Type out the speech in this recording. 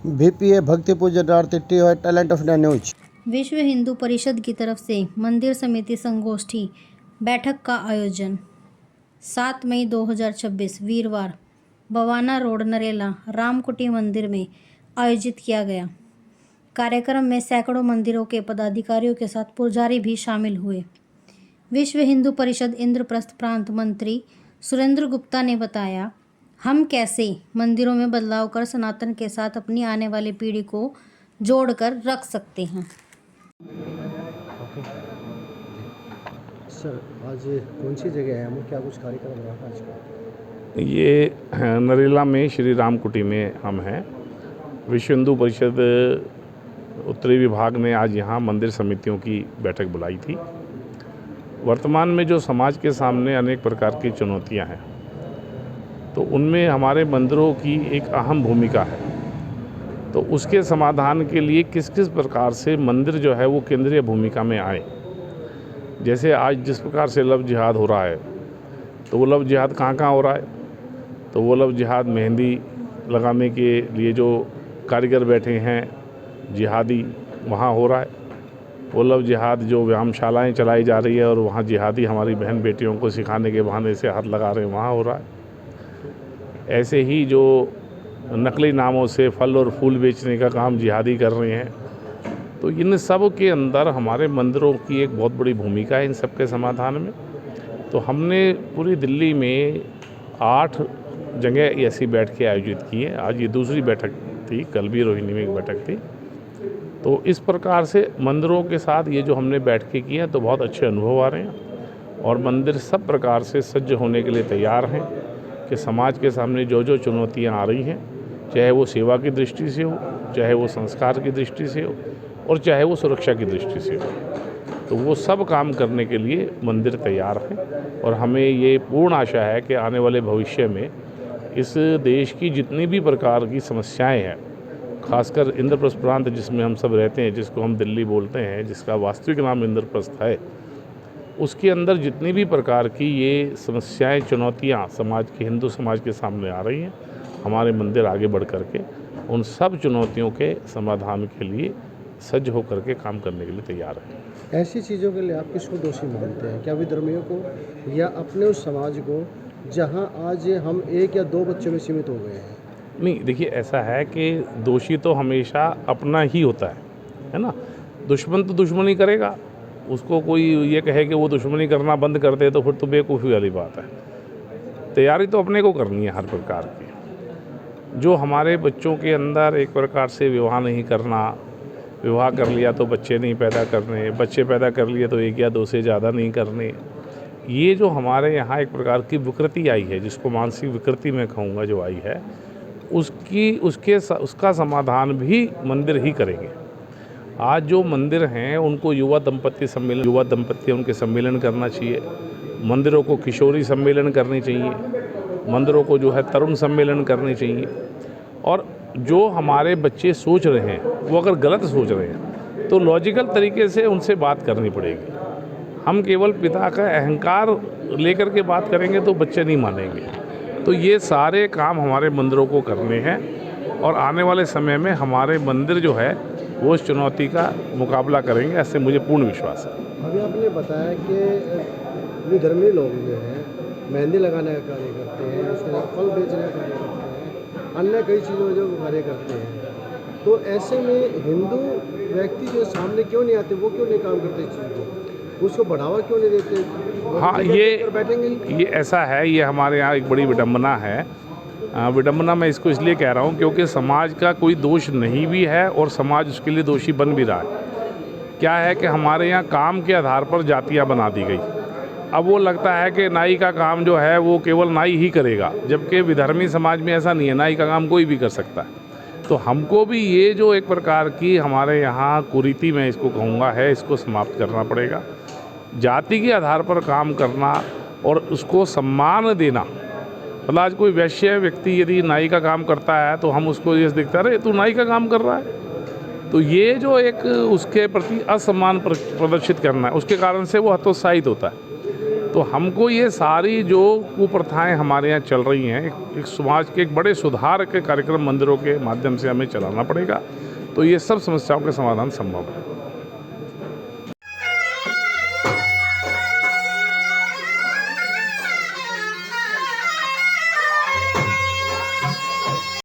VPA भक्ति पूजनार्थी TY talent of India news. विश्व हिंदू परिषद की तरफ से मंदिर समिति संगोष्ठी बैठक का आयोजन 7 मई 2026 वीरवार बवाना रोड नरेला रामकुटी मंदिर में आयोजित किया गया। कार्यक्रम में सैकड़ों मंदिरों के पदाधिकारियों के साथ पुजारी भी शामिल हुए। विश्व हिंदू परिषद इंद्रप्रस्थ प्रांत मंत्री सुरेंद्र गुप्ता ने बताया, हम कैसे मंदिरों में बदलाव कर सनातन के साथ अपनी आने वाली पीढ़ी को जोड़कर रख सकते हैं। सर, आज कौन सी जगह है, हम क्या कुछ कार्यक्रम रहा आज का? ये नरेला में श्री रामकुटी में हम हैं। विश्व हिंदू परिषद उत्तरी विभाग ने आज यहाँ मंदिर समितियों की बैठक बुलाई थी। वर्तमान में जो समाज के सामने अनेक प्रकार की चुनौतियाँ हैं, तो उनमें हमारे मंदिरों की एक अहम भूमिका है। तो उसके समाधान के लिए किस किस प्रकार से मंदिर जो है वो केंद्रीय भूमिका में आए। जैसे आज जिस प्रकार से लव जिहाद हो रहा है, तो वो लव जिहाद कहाँ कहाँ हो रहा है? तो वो लव जिहाद मेहंदी लगाने के लिए जो कारीगर बैठे हैं जिहादी, वहाँ हो रहा है। वो लव जिहाद जो व्यायामशालाएँ चलाई जा रही है और वहाँ जिहादी हमारी बहन बेटियों को सिखाने के बहाने से हाथ लगा रहे हैं, वहाँ हो रहा है। ऐसे ही जो नकली नामों से फल और फूल बेचने का काम जिहादी कर रहे हैं, तो इन सब के अंदर हमारे मंदिरों की एक बहुत बड़ी भूमिका है इन सब के समाधान में। तो हमने पूरी दिल्ली में 8 जगह ऐसी बैठकें आयोजित की हैं। आज ये दूसरी बैठक थी, कल भी रोहिणी में एक बैठक थी। तो इस प्रकार से मंदिरों के साथ ये जो हमने बैठकें की हैं, तो बहुत अच्छे अनुभव आ रहे हैं और मंदिर सब प्रकार से सज्ज होने के लिए तैयार हैं कि समाज के सामने जो जो चुनौतियाँ आ रही हैं, चाहे वो सेवा की दृष्टि से हो, चाहे वो संस्कार की दृष्टि से हो और चाहे वो सुरक्षा की दृष्टि से हो, तो वो सब काम करने के लिए मंदिर तैयार हैं। और हमें ये पूर्ण आशा है कि आने वाले भविष्य में इस देश की जितनी भी प्रकार की समस्याएं हैं, खासकर इंद्रप्रस्थ प्रांत जिसमें हम सब रहते हैं, जिसको हम दिल्ली बोलते हैं, जिसका वास्तविक नाम इंद्रप्रस्थ है, उसके अंदर जितनी भी प्रकार की ये समस्याएं, चुनौतियां समाज के, हिंदू समाज के सामने आ रही हैं, हमारे मंदिर आगे बढ़ करके उन सब चुनौतियों के समाधान के लिए सज्ज होकर के काम करने के लिए तैयार है। ऐसी चीज़ों के लिए आप किसको दोषी मानते हैं? क्या विधर्मियों को या अपने उस समाज को जहां आज हम 1 या 2 बच्चों में सीमित हो गए हैं? नहीं, देखिए ऐसा है कि दोषी तो हमेशा अपना ही होता है ना। दुश्मन तो दुश्मनी करेगा, उसको कोई ये कहे कि वो दुश्मनी करना बंद कर दे तो फिर तो बेवकूफ़ी वाली बात है। तैयारी तो अपने को करनी है हर प्रकार की। जो हमारे बच्चों के अंदर एक प्रकार से विवाह नहीं करना, विवाह कर लिया तो बच्चे नहीं पैदा करने, बच्चे पैदा कर लिए तो 1 या 2 से ज़्यादा नहीं करने, ये जो हमारे यहाँ एक प्रकार की विकृति आई है, जिसको मानसिक विकृति मैं कहूँगा जो आई है, उसका समाधान भी मंदिर ही करेंगे। आज जो मंदिर हैं उनको युवा दंपत्ति उनके सम्मेलन करना चाहिए, मंदिरों को किशोरी सम्मेलन करने चाहिए, मंदिरों को जो है तरुण सम्मेलन करने चाहिए। और जो हमारे बच्चे सोच रहे हैं वो अगर गलत सोच रहे हैं तो लॉजिकल तरीके से उनसे बात करनी पड़ेगी। हम केवल पिता का अहंकार लेकर के बात करेंगे तो बच्चे नहीं मानेंगे। तो ये सारे काम हमारे मंदिरों को करने हैं और आने वाले समय में हमारे मंदिर जो है वो इस चुनौती का मुकाबला करेंगे, ऐसे मुझे पूर्ण विश्वास है। अभी आपने बताया कि विधर्मी लोग जो हैं मेहंदी लगाने का कार्य करते हैं, उसके बाद फल बेचने का कार्य करते हैं, अन्य कई चीज़ों जो कार्य करते हैं, तो ऐसे में हिंदू व्यक्ति जो सामने क्यों नहीं आते, वो क्यों नहीं काम करते इस चीज़ को, उसको बढ़ावा क्यों नहीं देते? हाँ, ये ऐसा है, ये हमारे यहाँ एक बड़ी विडंबना है। विडंबना मैं इसको इसलिए कह रहा हूँ क्योंकि समाज का कोई दोष नहीं भी है और समाज उसके लिए दोषी बन भी रहा है। क्या है कि हमारे यहाँ काम के आधार पर जातियाँ बना दी गई। अब वो लगता है कि नाई का काम जो है वो केवल नाई ही करेगा, जबकि विधर्मी समाज में ऐसा नहीं है, नाई का काम कोई भी कर सकता है। तो हमको भी ये जो एक प्रकार की हमारे यहाँ कुरीति मैं इसको कहूँगा है, इसको समाप्त करना पड़ेगा। जाति के आधार पर काम करना और उसको सम्मान देना, मतलब आज कोई वैश्य व्यक्ति यदि नाई का काम करता है तो हम उसको ये दिखता है, अरे तू नाई का काम कर रहा है, तो ये जो एक उसके प्रति असम्मान प्रदर्शित करना है, उसके कारण से वो हतोत्साहित होता है। तो हमको ये सारी जो कुप्रथाएं हमारे यहाँ चल रही हैं, एक समाज के एक बड़े सुधार के कार्यक्रम मंदिरों के माध्यम से हमें चलाना पड़ेगा, तो ये सब समस्याओं के समाधान संभव है।